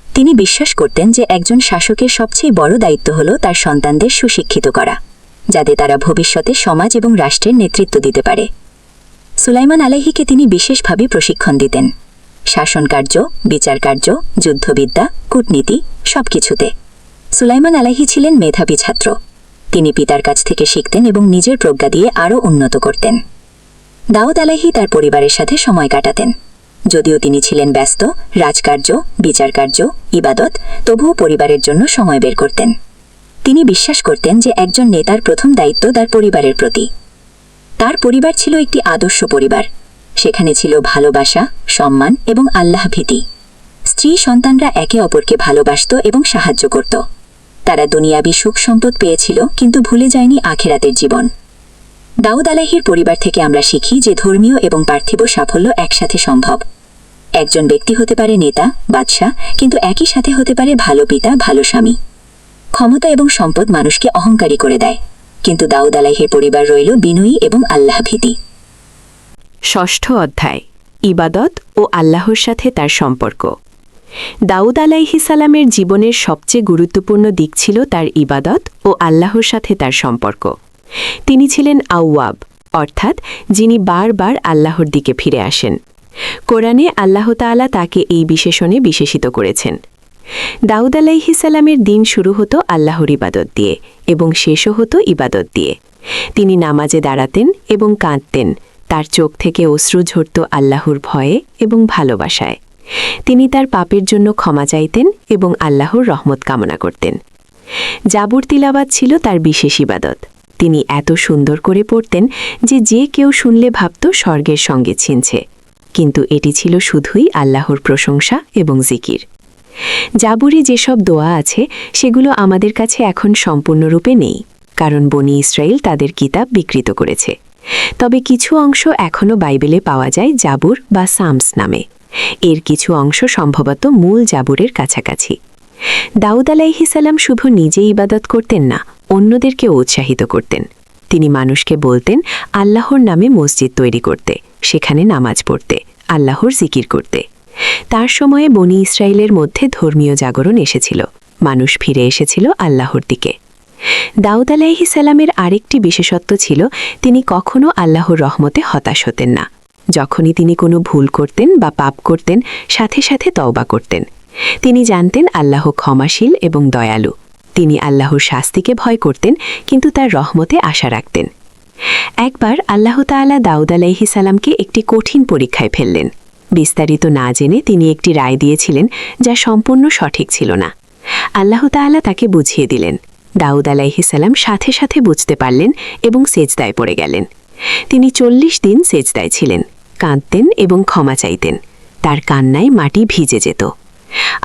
তিনি বিশ্বাস করতেন যে একজন শাসকের সবচেয়ে বড় দায়িত্ব হল তার সন্তানদের সুশিক্ষিত করা, যাতে তারা ভবিষ্যতে সমাজ এবং রাষ্ট্রের নেতৃত্ব দিতে পারে। সুলাইমান আলাইহিকে তিনি বিশেষভাবে প্রশিক্ষণ দিতেন, শাসনকার্য, বিচারকার্য, যুদ্ধবিদ্যা, কূটনীতি সবকিছুতে। সুলাইমান আলাইহি ছিলেন মেধাবী ছাত্র। তিনি পিতার কাছ থেকে শিখতেন এবং নিজের প্রজ্ঞা দিয়ে আরও উন্নত করতেন। দাউদ আলাইহি তার পরিবারের সাথে সময় কাটাতেন। যদিও তিনি ছিলেন ব্যস্ত, রাজকার্য, বিচারকার্য, ইবাদত, তবুও পরিবারের জন্য সময় বের করতেন। তিনি বিশ্বাস করতেন যে একজন নেতার প্রথম দায়িত্ব তার পরিবারের প্রতি। তার পরিবার ছিল একটি আদর্শ পরিবার। সেখানে ছিল ভালোবাসা, সম্মান এবং আল্লাহ ভীতি। স্ত্রী সন্তানরা একে অপরকে ভালোবাসত এবং সাহায্য করত। তারা দুনিয়াবী সুখ সম্পদ পেয়েছিল কিন্তু ভুলে যায়নি আখিরাতের জীবন। দাউদ আলাইহির পরিবার থেকে আমরা শিখি যে ধর্মীয় এবং পার্থিব সাফল্য একসাথে সম্ভব। একজন ব্যক্তি হতে পারে নেতা, বাদশাহ, কিন্তু একই সাথে হতে পারে ভালো পিতা, ভালো স্বামী। ক্ষমতা এবং সম্পদ মানুষকে অহংকারী করে দেয়, কিন্তু দাউদ আলাইহির পরিবার রইল বিনয়ী এবং আল্লাহ ভীতি। ষষ্ঠ অধ্যায়, ইবাদত ও আল্লাহর সাথে তার সম্পর্ক। দাউদ আলাইহিস সালামের জীবনের সবচেয়ে গুরুত্বপূর্ণ দিক ছিল তার ইবাদত ও আল্লাহর সাথে তার সম্পর্ক। তিনি ছিলেন আওয়াব, অর্থাৎ যিনি বারবার আল্লাহর দিকে ফিরে আসেন। কোরআনে আল্লাহ তাআলা তাকে এই বিশেষণে বিশেষিত করেছেন। দাউদ আলাইহিস সালামের দিন শুরু হতো আল্লাহর ইবাদত দিয়ে এবং শেষও হতো ইবাদত দিয়ে। তিনি নামাজে দাঁড়াতেন এবং কাঁদতেন, তার চোখ থেকে অশ্রু ঝরত আল্লাহর ভয়ে এবং ভালোবাসায়। তিনি তার পাপের জন্য ক্ষমা চাইতেন এবং আল্লাহর রহমত কামনা করতেন। জাবুর তিলাওয়াত ছিল তার বিশেষ ইবাদত। তিনি এত সুন্দর করে পড়তেন যে যে কেউ শুনলে ভাবত স্বর্গের সঙ্গে ছিনছে, কিন্তু এটি ছিল শুধুই আল্লাহর প্রশংসা এবং জিকির। জাবুরে যেসব দোয়া আছে সেগুলো আমাদের কাছে এখন সম্পূর্ণরূপে নেই, কারণ বনি ইসরায়েল তাদের কিতাব বিকৃত করেছে। তবে কিছু অংশ এখনও বাইবেলে পাওয়া যায় জাবুর বা সামস নামে। এর কিছু অংশ সম্ভবত মূল জাবুরের কাছাকাছি। দাউদ আলাইহিস সালাম শুধু নিজে ইবাদত করতেন না, অন্যদেরকে উৎসাহিত করতেন। তিনি মানুষকে বলতেন আল্লাহর নামে মসজিদ তৈরি করতে, সেখানে নামাজ পড়তে, আল্লাহর জিকির করতে। তার সময়ে বনি ইসরায়েলের মধ্যে ধর্মীয় জাগরণ এসেছিল, মানুষ ফিরে এসেছিল আল্লাহর দিকে। দাউদ আলাইহিস সালামের আরেকটি বিশেষত্ব ছিল তিনি কখনো আল্লাহর রহমতে হতাশ হতেন না। যখনই তিনি কোনো ভুল করতেন বা পাপ করতেন, সাথে সাথে তওবা করতেন। তিনি জানতেন আল্লাহ ক্ষমাশীল এবং দয়ালু। তিনি আল্লাহর শাস্তিকে ভয় করতেন, কিন্তু তার রহমতে আশা রাখতেন। একবার আল্লাহ তাআলা দাউদ আলাইহিস সালামকে একটি কঠিন পরীক্ষায় ফেললেন। বিস্তারিত না জেনে তিনি একটি রায় দিয়েছিলেন যা সম্পূর্ণ সঠিক ছিল না। আল্লাহ তাআলা তাকে বুঝিয়ে দিলেন। দাউদ আলাইহিস সালাম সাথে সাথে বুঝতে পারলেন এবং সেজদায় পড়ে গেলেন। তিনি 40 দিন সেজদায় ছিলেন, কাঁদতেন এবং ক্ষমা চাইতেন। তার কান্নায় মাটি ভিজে যেত।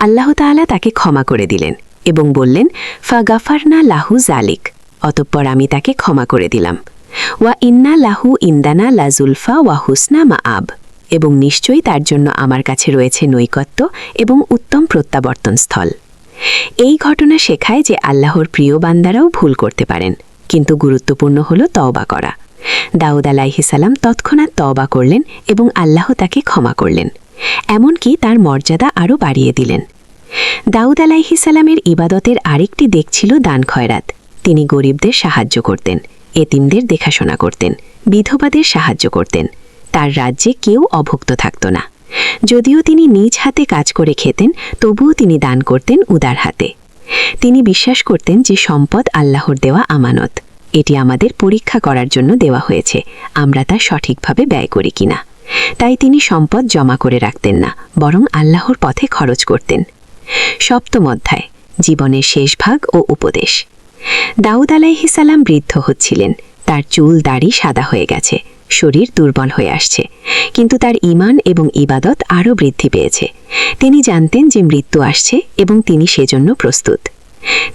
আল্লাহ তাআলা তাকে ক্ষমা করে দিলেন এবং বললেন, ফাগাফারনা লাহু জালিক, অতঃপর আমি তাকে ক্ষমা করে দিলাম। ওয়া ইন্না লাহু ইন্দানা লাজুলফা ওয়া হুসনা মাআব, এবং নিশ্চয়ই তার জন্য আমার কাছে রয়েছে নৈকট্য এবং উত্তম প্রত্যাবর্তন স্থল। এই ঘটনা শেখায় যে আল্লাহর প্রিয় বান্দারাও ভুল করতে পারেন, কিন্তু গুরুত্বপূর্ণ হল তওবা করা। দাউদ আলাইহিস সালাম তৎক্ষণাৎ তওবা করলেন এবং আল্লাহ তাকে ক্ষমা করলেন, এমনকি তার মর্যাদা আরও বাড়িয়ে দিলেন। দাউদ আলাইহিস সালামের ইবাদতের আরেকটি দিক ছিল দান খয়রাত। তিনি গরিবদের সাহায্য করতেন, এতিমদের দেখাশোনা করতেন, বিধবাদের সাহায্য করতেন। তার রাজ্যে কেউ অভুক্ত থাকত না। যদিও তিনি নিজ হাতে কাজ করে খেতেন, তবুও তিনি দান করতেন উদার হাতে। তিনি বিশ্বাস করতেন যে সম্পদ আল্লাহর দেওয়া আমানত। এটি আমাদের পরীক্ষা করার জন্য দেওয়া হয়েছে আমরা তা সঠিকভাবে ব্যয় করি কিনা। তাই তিনি সম্পদ জমা করে রাখতেন না, বরং আল্লাহর পথে খরচ করতেন। সপ্তম অধ্যায়, জীবনের শেষ ভাগ ও উপদেশ। দাউদ আলাইহিস সালাম বৃদ্ধ হচ্ছিলেন, তার চুল দাড়ি সাদা হয়ে গেছে, শরীর দুর্বল হয়ে আসছে, কিন্তু তার ঈমান এবং ইবাদত আরও বৃদ্ধি পেয়েছে। তিনি জানতেন যে মৃত্যু আসছে এবং তিনি সেজন্য প্রস্তুত।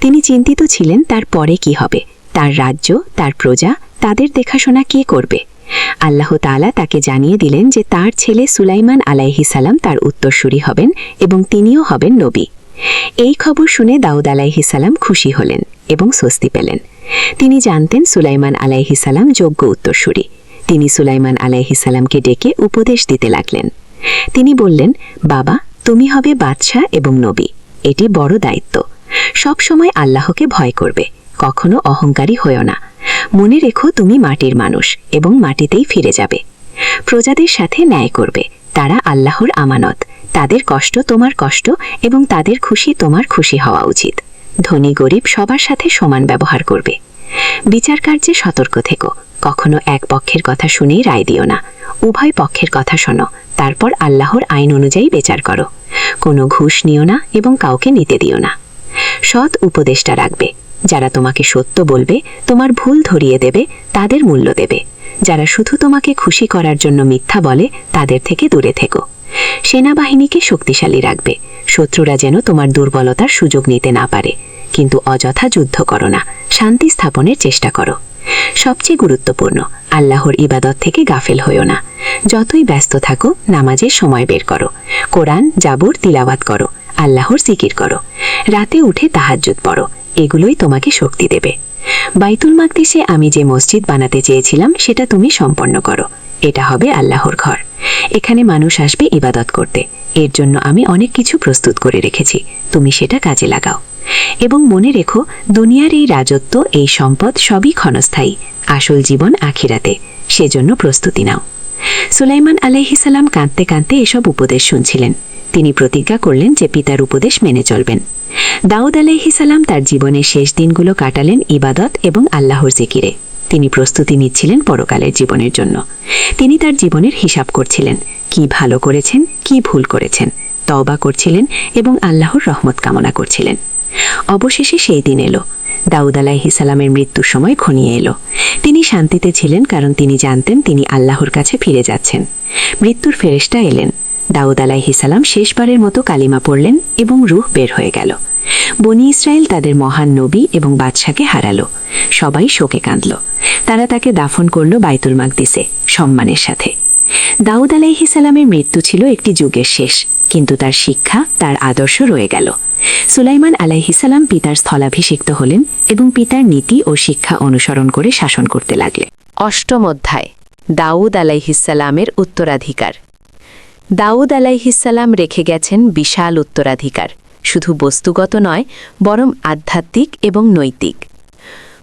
তিনি চিন্তিত ছিলেন তার পরে কি হবে, তার রাজ্য, তার প্রজা, তাদের দেখাশোনা কে করবে। আল্লাহ তাআলা তাকে জানিয়ে দিলেন যে তার ছেলে সুলাইমান আলাইহিস সালাম তার উত্তরসূরি হবেন এবং তিনিও হবেন নবী। এই খবর শুনে দাউদ আলাইহিস সালাম খুশি হলেন এবং স্বস্তি পেলেন। তিনি জানতেন সুলাইমান আলাইহিস সালাম যোগ্য উত্তরসূরি। তিনি সুলাইমান আলাইহিস সালামকে ডেকে উপদেশ দিতে লাগলেন। তিনি বললেন, বাবা, তুমি হবে বাদশাহ এবং নবী। এটি বড় দায়িত্ব। সব সময় আল্লাহকে ভয় করবে, কখনো অহংকারী হয়ো না। মনে রেখো তুমি মাটির মানুষ এবং মাটিতেই ফিরে যাবে। প্রজাদের সাথে ন্যায় করবে, তারা আল্লাহর আমানত, তাদের কষ্ট তোমার কষ্ট এবং তাদের খুশি তোমার খুশি হওয়া উচিত। ধনী গরিব সবার সাথে সমান ব্যবহার করবে। বিচার কার্যে সতর্ক থেকো, কখনো এক পক্ষের কথা শুনেই রায় দিও না। উভয় পক্ষের কথা শোনো, তারপর আল্লাহর আইন অনুযায়ী বিচার করো। কোনো ঘুষ নিও না এবং কাউকে নিতে দিও না। সৎ উপদেষ্টা রাখবে, যারা তোমাকে সত্য বলবে, তোমার ভুল ধরিয়ে দেবে, তাদের মূল্য দেবে। যারা শুধু তোমাকে খুশি করার জন্য মিথ্যা বলে, তাদের থেকে দূরে থেকো। সেনাবাহিনীকে শক্তিশালী রাখবে, শত্রুরা যেন তোমার দুর্বলতার সুযোগ নিতে না পারে। কিন্তু অযথা যুদ্ধ করো না, শান্তি স্থাপনের চেষ্টা করো। সবচেয়ে গুরুত্বপূর্ণ, আল্লাহর ইবাদত থেকে গাফেল হইও না। যতই ব্যস্ত থাকো, নামাজের সময় বের করো। কোরআন, জাবুর তিলাওয়াত করো, আল্লাহর জিকির করো। রাতে উঠে তাহাজ্জুদ পড়ো, এগুলোই তোমাকে শক্তি দেবে। বাইতুল মাকদিসে আমি যে মসজিদ বানাতে চেয়েছিলাম সেটা তুমি সম্পন্ন করো। এটা হবে আল্লাহর ঘর। এখানে মানুষ আসবে ইবাদত করতে। এর জন্য আমি অনেক কিছু প্রস্তুত করে রেখেছি, তুমি সেটা কাজে লাগাও। এবং মনে রেখো, দুনিয়ার এই রাজত্ব, এই সম্পদ সবই ক্ষণস্থায়ী। আসল জীবন আখিরাতে, সেজন্য প্রস্তুতি নাও। সুলাইমান আলাইহিস সালাম কাঁদতে কাঁদতে এসব উপদেশ শুনছিলেন। তিনি প্রতিজ্ঞা করলেন যে পিতার উপদেশ মেনে চলবেন। দাউদ আলাইহিস সালাম তার জীবনের শেষ দিনগুলো কাটালেন ইবাদত এবং আল্লাহর জিকিরে। তিনি প্রস্তুতি নিচ্ছিলেন পরকালের জীবনের জন্য। তিনি তার জীবনের হিসাব করছিলেন, কি ভালো করেছেন, কি ভুল করেছেন, তওবা করছিলেন এবং আল্লাহর রহমত কামনা করছিলেন। অবশেষে সেই দিন এলো। দাউদ আলাইহিস সালামের মৃত্যুর সময় ঘনিয়ে এলো। তিনি শান্তিতে ছিলেন, কারণ তিনি জানতেন তিনি আল্লাহর কাছে ফিরে যাচ্ছেন। মৃত্যুর ফেরেশতা এলেন। দাউদ আলাইহিস সালাম শেষবারের মতো কালিমা পড়লেন এবং রূহ বের হয়ে গেল। বনি ইসরায়েল তাদের মহান নবী এবং বাদশাকে হারালো। সবাই শোকে কাঁদল। তারা তাকে দাফন করল বাইতুল মাকদিসে সম্মানের সাথে। দাউদ আলাইহিস সালামের মৃত্যু ছিল একটি যুগের শেষ, কিন্তু তার শিক্ষা, তার আদর্শ রয়ে গেল। সুলাইমান আলাইহিস সালাম পিতার স্থলাভিষিক্ত হলেন এবং পিতার নীতি ও শিক্ষা অনুসরণ করে শাসন করতে লাগলেন। অষ্টম অধ্যায়, দাউদ আলাইহিস সালামের উত্তরাধিকার। দাউদ আলাইহিস সালাম রেখে গেছেন বিশাল উত্তরাধিকার, শুধু বস্তুগত নয়, বরং আধ্যাত্মিক এবং নৈতিক।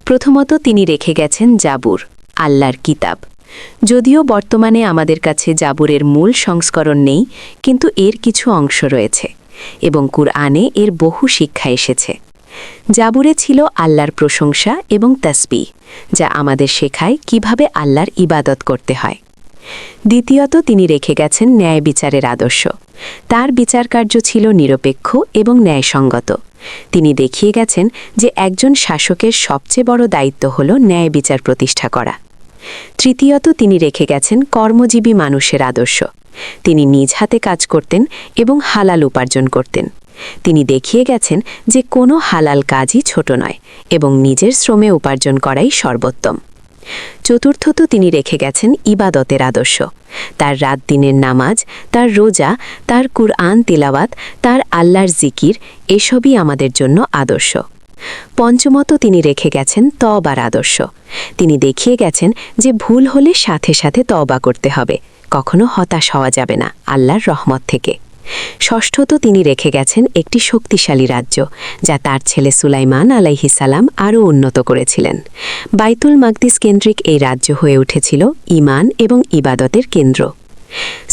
প্রথমত তিনি রেখে গেছেন জাবুর, আল্লাহর কিতাব। যদিও বর্তমানে আমাদের কাছে জাবুরের মূল সংস্করণ নেই, কিন্তু এর কিছু অংশ রয়েছে এবং কুরআনে এর বহু শিক্ষা এসেছে। জাবুরে ছিল আল্লাহর প্রশংসা এবং তাসবিহ, যা আমাদের শেখায় কিভাবে আল্লাহর ইবাদত করতে হয়। দ্বিতীয়ত তিনি রেখে গেছেন ন্যায় বিচারের আদর্শ। তার বিচারকার্য ছিল নিরপেক্ষ এবং ন্যায়সঙ্গত। তিনি দেখিয়ে গেছেন যে একজন শাসকের সবচেয়ে বড় দায়িত্ব হল ন্যায় বিচার প্রতিষ্ঠা করা। তৃতীয়ত তিনি রেখে গেছেন কর্মজীবী মানুষের আদর্শ। তিনি নিজ হাতে কাজ করতেন এবং হালাল উপার্জন করতেন। তিনি দেখিয়ে গেছেন যে কোনো হালাল কাজই ছোট নয় এবং নিজের শ্রমে উপার্জন করাই সর্বোত্তম। চতুর্থত তিনি রেখে গেছেন ইবাদতের আদর্শ। তার রাত দিনের নামাজ, তার রোজা, তার কুরআন তিলাওয়াত, তার আল্লাহর জিকির, এসবই আমাদের জন্য আদর্শ। পঞ্চমত তিনি রেখে গেছেন তওবার আদর্শ। তিনি দেখিয়ে গেছেন যে ভুল হলে সাথে সাথে তওবা করতে হবে, কখনো হতাশ হওয়া যাবে না আল্লাহর রহমত থেকে। ষষ্ঠত তিনি রেখে গেছেন একটি শক্তিশালী রাজ্য, যা তার ছেলে সুলাইমান আলাইহিস সালাম আরও উন্নত করেছিলেন। বাইতুল মাকদিস কেন্দ্রিক এই রাজ্য হয়ে উঠেছিল ঈমান এবং ইবাদতের কেন্দ্র।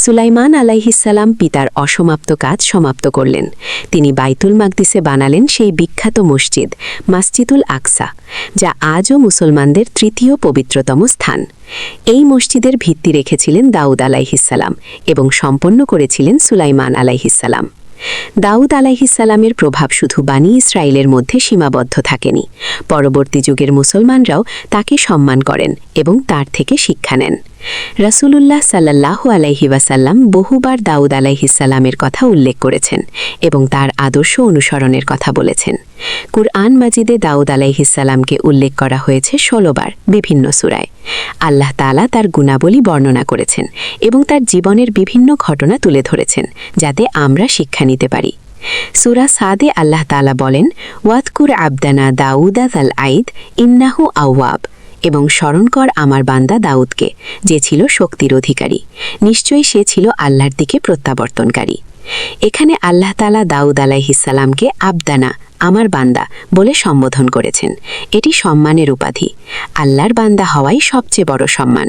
সুলাইমান আলাইহিসসালাম পিতার অসমাপ্ত কাজ সমাপ্ত করলেন। তিনি বাইতুল মাকদিসে বানালেন সেই বিখ্যাত মসজিদ মাসজিদুল আকসা, যা আজও মুসলমানদের তৃতীয় পবিত্রতম স্থান। এই মসজিদের ভিত্তি রেখেছিলেন দাউদ আলাইহিসসালাম এবং সম্পন্ন করেছিলেন সুলাইমান আলাইহিসসালাম। দাউদ আলাইহিসসালামের প্রভাব শুধু বানি ইসরায়েলের মধ্যে সীমাবদ্ধ থাকেনি। পরবর্তী যুগের মুসলমানরাও তাকে সম্মান করেন এবং তার থেকে শিক্ষা নেন। রাসূলুল্লাহ সাল্লাল্লাহু আলাইহি ওয়াসাল্লাম বহুবার দাউদ আলাইহিসসালামের কথা উল্লেখ করেছেন এবং তার আদর্শ অনুসরণের কথা বলেছেন। কুরআন মাজিদে দাউদ আলাইহিসসালামকে উল্লেখ করা হয়েছে 16 বার বিভিন্ন সূরায়। আল্লাহ তাআলা তার গুণাবলী বর্ণনা করেছেন এবং তার জীবনের বিভিন্ন ঘটনা তুলে ধরেছেন, যাতে আমরা শিক্ষা নিতে পারি। সূরা সাদে আল্লাহ তাআলা বলেন, ওয়াদকুর আবদানা দাউদা যাল আইদ ইন্নাহু আওয়াব, এবং স্মরণ কর আমার বান্দা দাউদকে, যে ছিল শক্তির অধিকারী, নিশ্চয়ই সে ছিল আল্লাহর দিকে প্রত্যাবর্তনকারী। এখানে আল্লাহ তাআলা দাউদ আলাইহিসসালামকে আবদানা, আমার বান্দা বলে সম্বোধন করেছেন। এটি সম্মানের উপাধি। আল্লাহর বান্দা হওয়াই সবচেয়ে বড় সম্মান।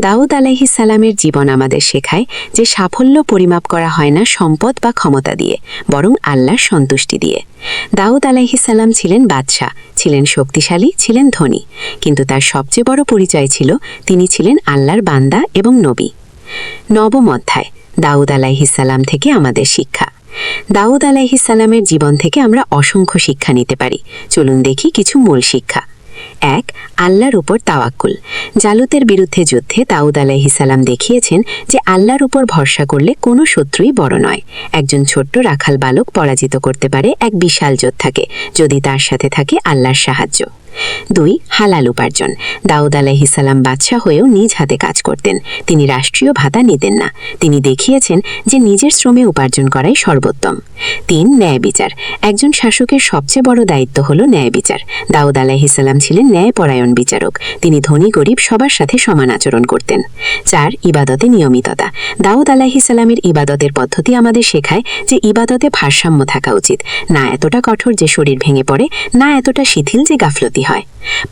দাউদ আলাইহিসসালামের জীবন আমাদের শেখায় যে সাফল্য পরিমাপ করা হয় না সম্পদ বা ক্ষমতা দিয়ে, বরং আল্লাহর সন্তুষ্টি দিয়ে। দাউদ আলাইহিসসালাম ছিলেন বাদশাহ, ছিলেন শক্তিশালী, ছিলেন ধনী, কিন্তু তার সবচেয়ে বড় পরিচয় ছিল তিনি ছিলেন আল্লাহর বান্দা এবং নবী। নবম অধ্যায়, দাউদ আলাইহিসসালাম থেকে আমাদের শিক্ষা। দাউদ আলাইহিসসালামের জীবন থেকে আমরা অসংখ্য শিক্ষা নিতে পারি। চলুন দেখি কিছু মূল শিক্ষা। 1. আল্লাহর উপর তাওয়াক্কুল। জালুতের বিরুদ্ধে যুদ্ধে দাউদ আলাইহিসসালাম দেখিয়েছেন যে আল্লাহর উপর ভরসা করলে কোনো শত্রুই বড় নয়। একজন ছোট্ট রাখাল বালক পরাজিত করতে পারে এক বিশাল যোদ্ধাকে, যদি তার সাথে থাকে আল্লাহর সাহায্য। 2. হালাল উপার্জন। দাউদ আলাইহিসসালাম বাদশাহ হয়েও নিজ হাতে কাজ করতেন। তিনি রাষ্ট্রীয় ভাতা নিতেন না। তিনি দেখিয়েছেন যে নিজের শ্রমে উপার্জন করাই সর্বোত্তম। 3. ন্যায় বিচার। একজন শাসকের সবচেয়ে বড় দায়িত্ব হল ন্যায় বিচার। দাউদ আলাইহিসসালাম ছিলেন ন্যায়পরায়ণ বিচারক। তিনি ধনী গরিব সবার সাথে সমান আচরণ করতেন। 4. ইবাদতে নিয়মিততা। দাউদ আলাইহিসসালামের ইবাদতের পদ্ধতি আমাদের শেখায় যে ইবাদতে ভারসাম্য থাকা উচিত, না এতটা কঠোর যে শরীর ভেঙে পড়ে, না এতটা শিথিল যে গাফলতি হয়।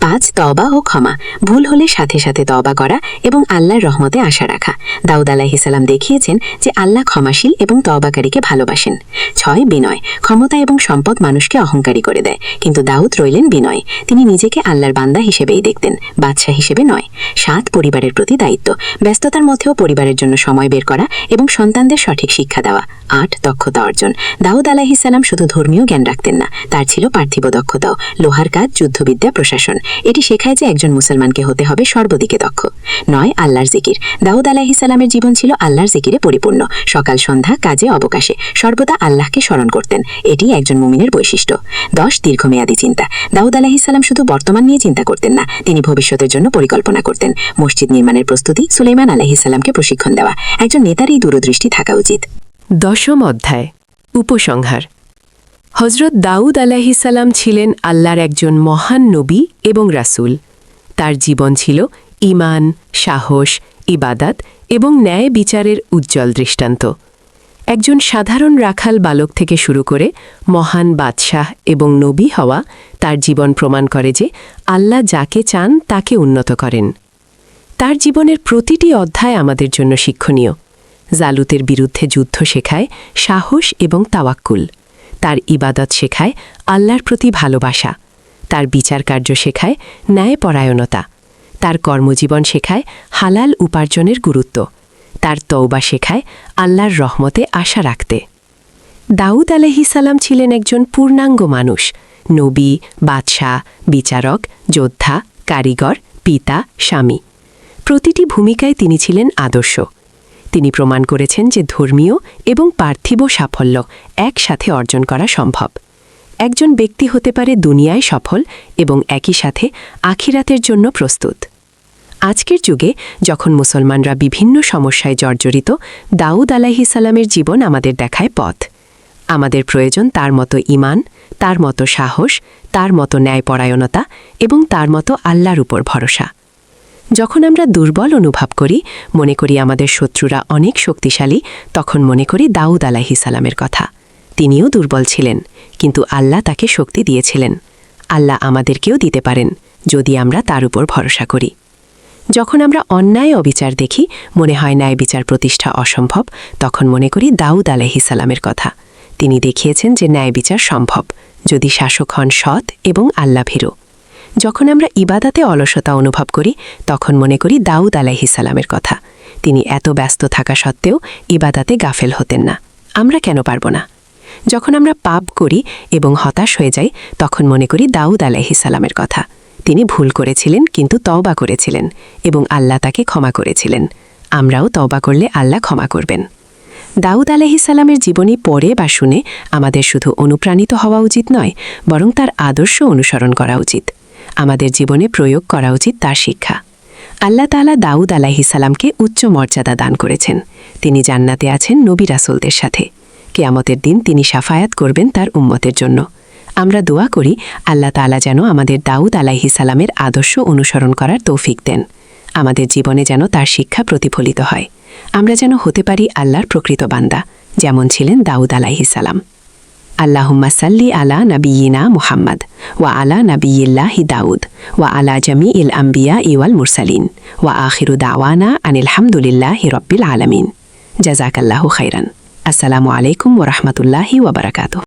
5. তওবা ও ক্ষমা। ভুল হলে সাথে সাথে তওবা করা এবং আল্লাহর রহমতে আশা রাখা। দাউদ আলাইহিসসালাম দেখিয়েছেন যে আল্লাহ ক্ষমাশীল এবং তওবাকারীকে ভালোবাসেন। 6. বিনয়। ক্ষমতা এবং সম্পদ মানুষকে অহংকারী করে দেয়, কিন্তু দাউদ রইলেন বিনয়। তিনি নিজেকে আল্লাহর বান্দা হিসেবেই দেখতেন, বাদশাহ হিসেবে নয়। 7. পরিবারের প্রতি দায়িত্ব। ব্যস্ততার মধ্যেও পরিবারের জন্য সময় বের করা এবং সন্তানদের সঠিক শিক্ষা দেওয়া। 8. দক্ষতা অর্জন। দাউদ আলাইহিসসালাম শুধু ধর্মীয় জ্ঞান রাখতেন না, তার ছিল পার্থিব দক্ষতাও। লোহার কাজ, যুদ্ধবিদ্যা, প্রশাসন। এটি শেখায় যে একজন মুসলমানকে হতে হবে সর্বদিকে দক্ষ। 9. আল্লাহর জিকির। দাউদ আলাইহিসসালামের জীবন ছিল আল্লাহর জিকিরে পরিপূর্ণ। সকাল সন্ধ্যা, কাজে অবকাশে সর্বদা আল্লাহকে স্মরণ করতেন। এটি একজন মুমিনের বৈশিষ্ট্য। 10. দীর্ঘমেয়াদী চিন্তা। দাউদ আলাইহিসসালাম শুধু বর্তমান নিয়ে চিন্তা করতেন না, তিনি ভবিষ্যতের জন্য পরিকল্পনা করতেন। মসজিদ নির্মাণের প্রস্তুতি, সুলাইমান আলাইহিসসালামকে প্রশিক্ষণ দেওয়া। একজন নেতার এই দূরদৃষ্টি থাকা উচিত। 10ম অধ্যায়, উপসংহার। হজরত দাউদ আলাইহিসসালাম ছিলেন আল্লাহর একজন মহান নবী এবং রাসূল। তার জীবন ছিল ঈমান, সাহস, ইবাদত এবং ন্যায় বিচারের উজ্জ্বল দৃষ্টান্ত। একজন সাধারণ রাখাল বালক থেকে শুরু করে মহান বাদশাহ এবং নবী হওয়া, তার জীবন প্রমাণ করে যে আল্লাহ যাকে চান তাকে উন্নত করেন। তার জীবনের প্রতিটি অধ্যায় আমাদের জন্য শিক্ষণীয়। জালুতের বিরুদ্ধে যুদ্ধ শেখায় সাহস এবং তাওয়াক্কুল। তার ইবাদত শেখায় আল্লাহর প্রতি ভালোবাসা। তার বিচার কার্য শেখায় ন্যায়পরায়ণতা। তার কর্মজীবন শেখায় হালাল উপার্জনের গুরুত্ব। তার তওবা শেখায় আল্লাহর রহমতে আশা রাখতে। দাউদ আলাইহিসসালাম ছিলেন একজন পূর্ণাঙ্গ মানুষ, নবী, বাদশাহ, বিচারক, যোদ্ধা, কারিগর, পিতা, স্বামী। প্রতিটি ভূমিকায় তিনি ছিলেন আদর্শ। তিনি প্রমাণ করেছেন যে ধর্মীয় এবং পার্থিব সাফল্য একসাথে অর্জন করা সম্ভব। একজন ব্যক্তি হতে পারে দুনিয়ায় সফল এবং একই সাথে আখিরাতের জন্য প্রস্তুত। আজকের যুগে যখন মুসলমানরা বিভিন্ন সমস্যায় জর্জরিত, দাউদ আলাইহিসসালামের জীবন আমাদের দেখায় পথ। আমাদের প্রয়োজন তার মতো ঈমান, তার মতো সাহস, তার মতো ন্যায়পরায়ণতা এবং তার মতো আল্লাহর উপর ভরসা। যখন আমরা দুর্বল অনুভব করি, মনে করি আমাদের শত্রুরা অনেক শক্তিশালী, তখন মনে করি দাউদ আলাইহিসসালামের কথা। তিনিও দুর্বল ছিলেন, কিন্তু আল্লাহ তাকে শক্তি দিয়েছিলেন। আল্লাহ আমাদেরকেও দিতে পারেন, যদি আমরা তার উপর ভরসা করি। যখন আমরা অন্যায় অবিচার দেখি, মনে হয় ন্যায় বিচার প্রতিষ্ঠা অসম্ভব, তখন মনে করি দাউদ আলাইহিসসালামের কথা। তিনি দেখিয়েছেন যে ন্যায় বিচার সম্ভব, যদি শাসক হন সৎ এবং আল্লাভীরু। যখন আমরা ইবাদাতে অলসতা অনুভব করি, তখন মনে করি দাউদ আলাইহিসসালামের কথা। তিনি এত ব্যস্ত থাকা সত্ত্বেও ইবাদাতে গাফেল হতেন না। আমরা কেন পারব না? যখন আমরা পাপ করি এবং হতাশ হয়ে যাই, তখন মনে করি দাউদ আলাইহিসসালামের কথা। তিনি ভুল করেছিলেন, কিন্তু তওবা করেছিলেন এবং আল্লাহ তাকে ক্ষমা করেছিলেন। আমরাও তওবা করলে আল্লাহ ক্ষমা করবেন। দাউদ আলাইহিসসালামের জীবনী পড়ে বা শুনে আমাদের শুধু অনুপ্রাণিত হওয়া উচিত নয়, বরং তার আদর্শ অনুসরণ করা উচিত। আমাদের জীবনে প্রয়োগ করা উচিত তার শিক্ষা। আল্লাহ তাআলা দাউদ আলাইহিসসালামকে উচ্চ মর্যাদা দান করেছেন। তিনি জান্নাতে আছেন নবী রাসূলদের সাথে। কিয়ামতের দিন তিনি শাফায়াত করবেন তার উম্মতের জন্য। আমরা দোয়া করি আল্লাহ তাআলা যেন আমাদের দাউদ আলাইহিসসালামের আদর্শ অনুসরণ করার তৌফিক দেন। আমাদের জীবনে যেন তার শিক্ষা প্রতিফলিত হয়। আমরা যেন হতে পারি আল্লাহর প্রকৃত বান্দা, যেমন ছিলেন দাউদ আলাইহিসসালাম। আল্লাহুম্মা সাল্লি আলা নাবিয়িনা মুহাম্মদ ওয়া আলা নাবিয়িল্লাহি দাউদ ওয়া আলা জামিইল আম্বিয়া ওয়াল মুরসালিন ওয়া আখিরু দাওয়ানা আনিল হামদুলিল্লাহি রাব্বিল আলামিন। জাযাকাল্লাহু খাইরান। আসসালামু আলাইকুম ওয়া রাহমাতুল্লাহি ওয়া বারাকাতুহু।